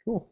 Cool.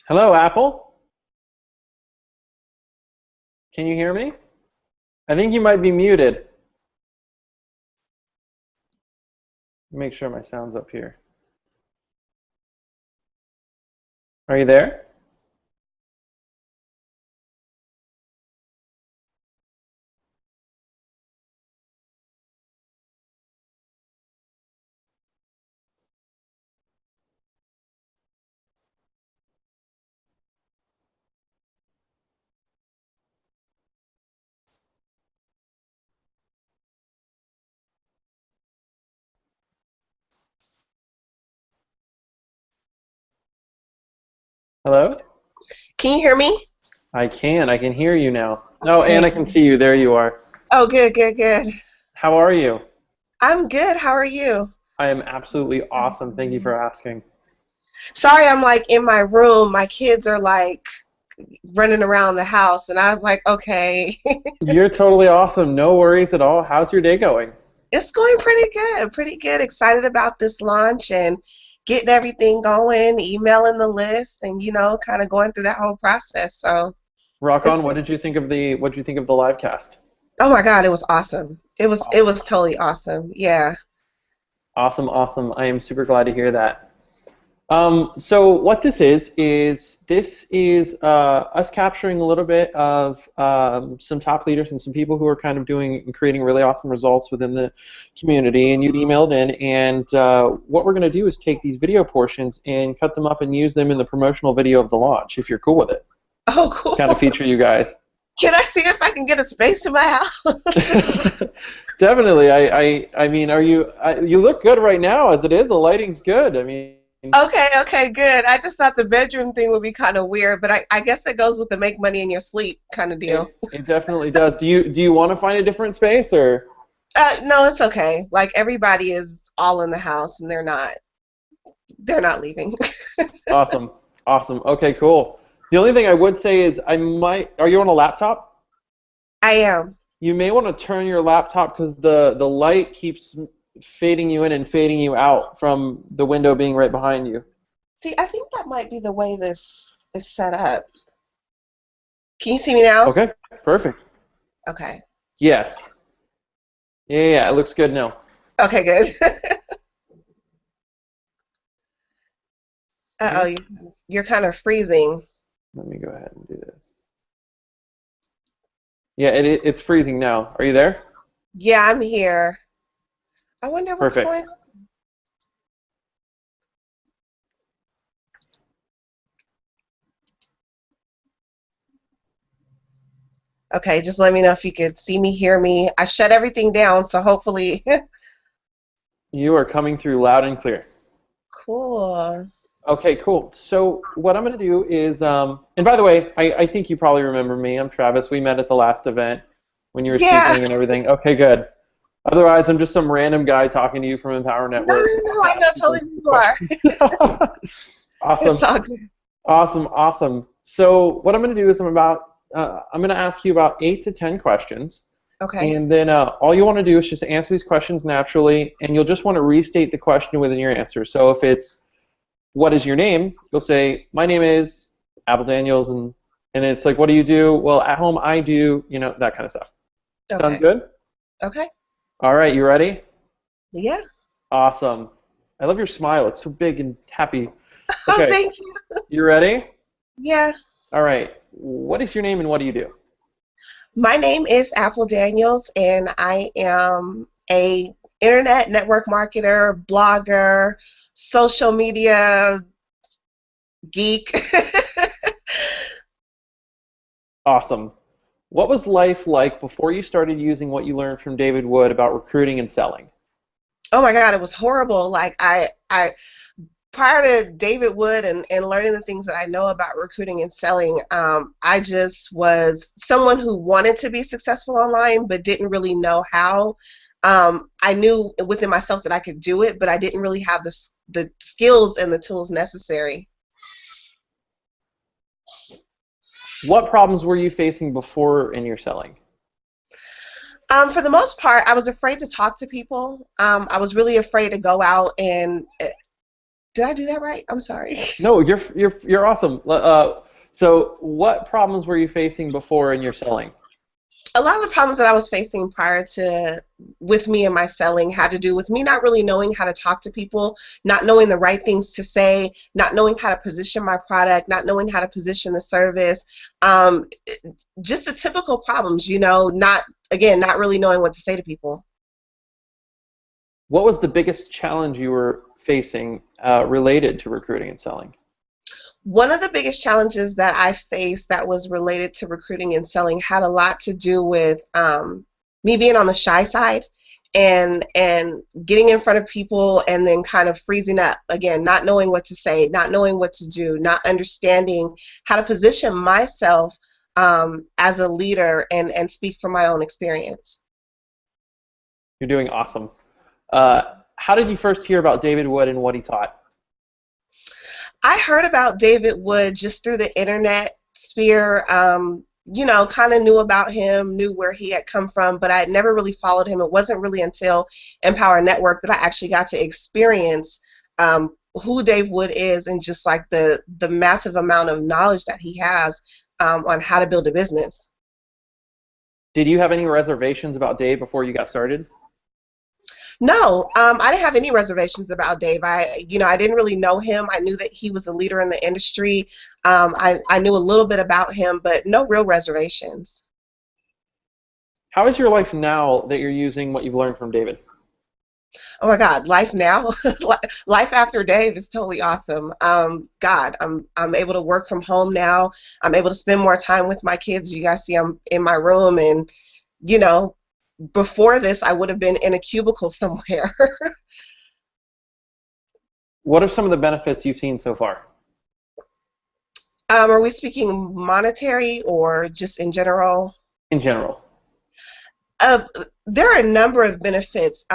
Hello, Apple. Can you hear me? I think you might be muted. Make sure my sound's up here. Are you there? Hello? Can you hear me? I can. I can hear you now. Oh, and Okay. I can see you. There you are. Oh, good, good, good. How are you? I'm good. How are you? I am absolutely awesome. Thank you for asking. Sorry, I'm like in my room. My kids are like running around the house, and I was like, okay. You're totally awesome. No worries at all. How's your day going? It's going pretty good, pretty good. Excited about this launch and getting everything going, emailing the list, and kind of going through that whole process. So Rock it's on. What did you think of the live cast? oh my God, it was awesome. It Awesome. was totally awesome. Yeah. Awesome, awesome. I am super glad to hear that. So what this is us capturing a little bit of some top leaders and some people who are kind of doing and creating really awesome results within the community. And you'd emailed in, and what we're going to do is take these video portions and cut them up and use them in the promotional video of the launch, if you're cool with it. Oh, Kind of cool. feature you guys. Can I see if I can get a space in my house? Definitely. I mean, you look good right now as it is. The lighting's good. I mean. Okay, okay, good. I just thought the bedroom thing would be kind of weird, but I guess it goes with the make money in your sleep kind of deal. It definitely does. Do you want to find a different space or? No, it's okay. Like everybody is all in the house and they're not leaving. Awesome, awesome. Okay, cool. The only thing I would say is I might. Are you on a laptop? I am. You may want to turn your laptop because the light keeps fading you in and fading you out from the window being right behind you. See, I think that might be the way this is set up. Can you see me now? Okay, perfect. Okay. Yes. Yeah, it looks good now. Okay, good. Uh-oh, Mhm. you're kind of freezing. Let me go ahead and do this. Yeah, it's freezing now. Are you there? Yeah, I'm here. I wonder what's Perfect. going on. Okay, just let me know if you could see me, hear me. I shut everything down, so hopefully. You are coming through loud and clear. Cool. Okay, cool. So what I'm going to do is, and by the way, I think you probably remember me. I'm Travis. We met at the last event when you were Yeah. speaking and everything. Okay, good. Otherwise, I'm just some random guy talking to you from Empower No, Network who no, no. wants to I know ask you totally some who you are. questions. Awesome, It's all good. awesome, awesome. So what I'm going to do is I'm going to ask you about 8 to 10 questions, Okay. and then all you want to do is just answer these questions naturally, and you'll just want to restate the question within your answer. So if it's what is your name? You'll say, my name is Apple Daniels, and it's like, what do you do? Well, at home I do, that kind of stuff. Sound Okay. good? Okay. All right, you ready? Yeah. Awesome. I love your smile. It's so big and happy. Oh, Okay, thank you. you ready? Yeah. All right. What is your name and what do you do? My name is Apple Daniels, and I am a internet network marketer, blogger, social media geek. Awesome. What was life like before you started using what you learned from David Wood about recruiting and selling? Oh my God, it was horrible. Like I prior to David Wood and learning the things that I know about recruiting and selling, I just was someone who wanted to be successful online but didn't really know how. I knew within myself that I could do it, but I didn't really have the skills and the tools necessary. What problems were you facing before in your selling? For the most part, I was afraid to talk to people. I was really afraid to go out and Did I do that right? I'm sorry. No, you're awesome. So what problems were you facing before in your selling? A lot of the problems that I was facing prior to with me and my selling had to do with me not really knowing how to talk to people, not knowing the right things to say, not knowing how to position my product, not knowing how to position the service. Just the typical problems, you know, not really knowing what to say to people. What was the biggest challenge you were facing related to recruiting and selling? One of the biggest challenges that I faced that was related to recruiting and selling had a lot to do with me being on the shy side and getting in front of people and then kind of freezing up. Again, not knowing what to say, not knowing what to do, not understanding how to position myself as a leader and speak from my own experience. You're doing awesome. How did you first hear about David Wood and what he taught? I heard about David Wood just through the internet sphere. You know, kind of knew about him, knew where he had come from, but I had never really followed him. It wasn't really until Empower Network that I actually got to experience who Dave Wood is and just like the massive amount of knowledge that he has on how to build a business. Did you have any reservations about Dave before you got started? No, I didn't have any reservations about Dave. I didn't really know him. I knew that he was a leader in the industry. I knew a little bit about him, but no real reservations. How is your life now that you're using what you've learned from David? Oh my God, life now, life after Dave is totally awesome. God, I'm able to work from home now. I'm able to spend more time with my kids. You guys see I'm in my room, and you know, before this, I would have been in a cubicle somewhere. What are some of the benefits you've seen so far? Are we speaking monetary or just in general? In general. There are a number of benefits.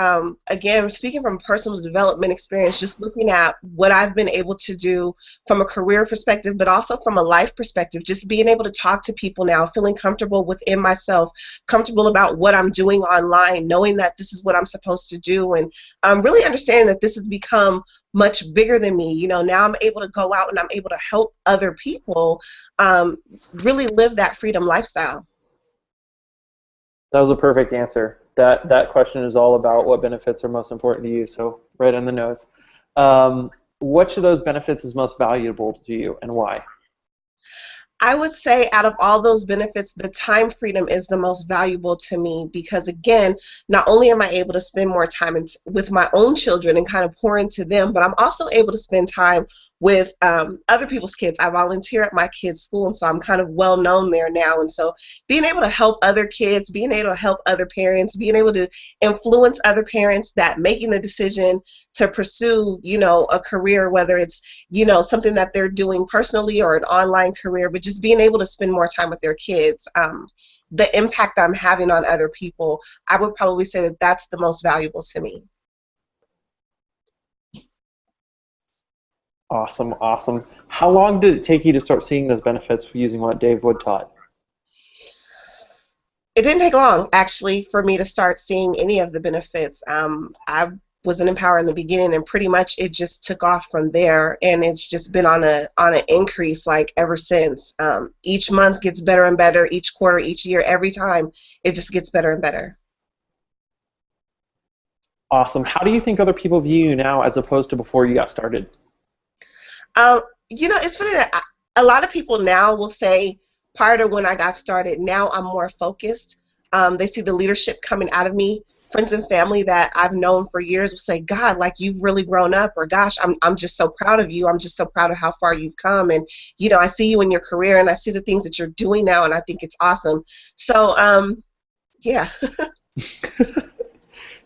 Again, speaking from personal development experience, just looking at what I've been able to do from a career perspective, but also from a life perspective, just being able to talk to people now, feeling comfortable within myself, comfortable about what I'm doing online, knowing that this is what I'm supposed to do, and really understanding that this has become much bigger than me. You know, now I'm able to go out and I'm able to help other people really live that freedom lifestyle. That was a perfect answer. That question is all about what benefits are most important to you, so right on the nose. Which of those benefits is most valuable to you and why? I would say out of all those benefits, the time freedom is the most valuable to me because, again, not only am I able to spend more time with my own children and kind of pour into them, but I'm also able to spend time with other people's kids. I volunteer at my kids' school, and so I'm kind of well known there now. And so being able to help other kids, being able to help other parents, being able to influence other parents that making the decision to pursue, you know, a career, whether it's, you know, something that they're doing personally or an online career, but just being able to spend more time with their kids, the impact I'm having on other people, I would probably say that that's the most valuable to me. Awesome, awesome. How long did it take you to start seeing those benefits using what Dave Wood taught? It didn't take long, actually, for me to start seeing any of the benefits. I was in Empower in the beginning, and pretty much it just took off from there, and it's just been on an increase like ever since. Each month gets better and better, each quarter, each year, every time it just gets better and better. Awesome. How do you think other people view you now as opposed to before you got started? You know, it's funny that a lot of people now will say, prior to when I got started, now I'm more focused. They see the leadership coming out of me. Friends and family that I've known for years will say, God, like you've really grown up, or gosh, I'm just so proud of you. I'm just so proud of how far you've come. And, you know, I see you in your career and I see the things that you're doing now, and I think it's awesome. So, yeah.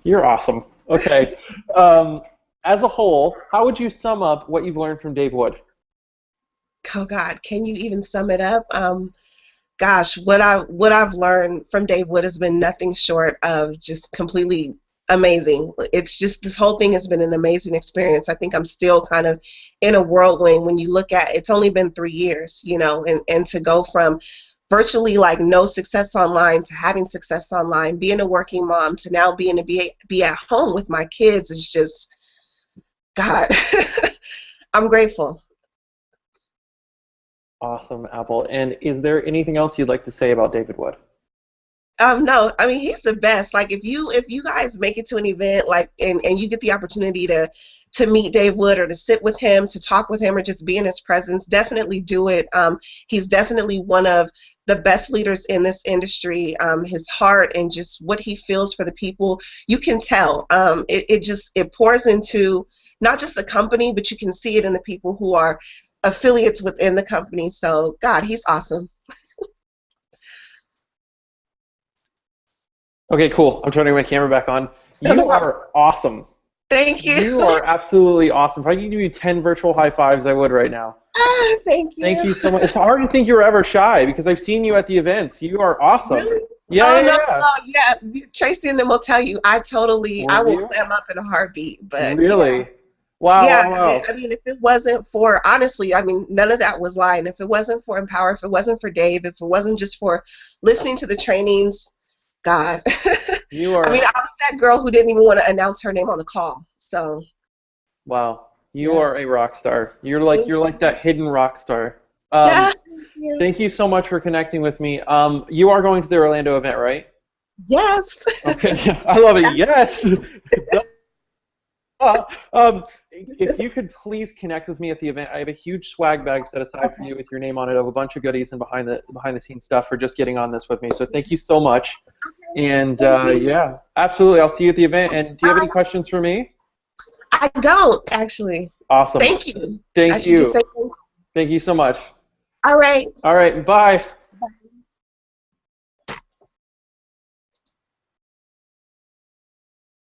You're awesome. Okay. As a whole, how would you sum up what you've learned from Dave Wood? Oh God, can you even sum it up? Gosh, what I've learned from Dave Wood has been nothing short of just completely amazing. It's just, this whole thing has been an amazing experience. I think I'm still kind of in a whirlwind when you look at, it's only been 3 years, you know, and to go from virtually like no success online to having success online, being a working mom to now being to be at home with my kids is just, God. I'm grateful. Awesome, Apple. And is there anything else you'd like to say about David Wood? No, I mean he's the best. Like if you guys make it to an event like and you get the opportunity to meet Dave Wood or to sit with him, to talk with him, or just be in his presence, definitely do it. He's definitely one of the best leaders in this industry. His heart and just what he feels for the people, you can tell. It pours into not just the company, but you can see it in the people who are affiliates within the company. So God, he's awesome. Okay, cool. I'm turning my camera back on. You are awesome. Thank you. You are absolutely awesome. If I could give you 10 virtual high fives, I would right now. Thank you. Thank you so much. It's hard to think you were ever shy because I've seen you at the events. You are awesome. Really? Yeah, oh, yeah, no, yeah. no, yeah. Tracy and them will tell you. I will You? clam up in a heartbeat. But Really? yeah. Wow, Yeah, wow, wow. I mean, if it wasn't for, honestly, I mean, none of that was lying. If it wasn't for Empower, if it wasn't for Dave, if it wasn't just for listening to the trainings, God. You are, I mean, I was that girl who didn't even want to announce her name on the call. So, wow. You yeah. are a rock star. You're like that hidden rock star. Yeah, thank you. Thank you so much for connecting with me. You are going to the Orlando event, right? Yes. Okay, I love it. Yes. If you could please connect with me at the event, I have a huge swag bag set aside for you with your name on it of a bunch of goodies and behind the scenes stuff for just getting on this with me. So thank you so much. And yeah, absolutely. I'll see you at the event. And do you have any questions for me? I don't, actually. Awesome. Thank you. Thank I should you. just say thank you. Thank you so much. All right. All right. Bye.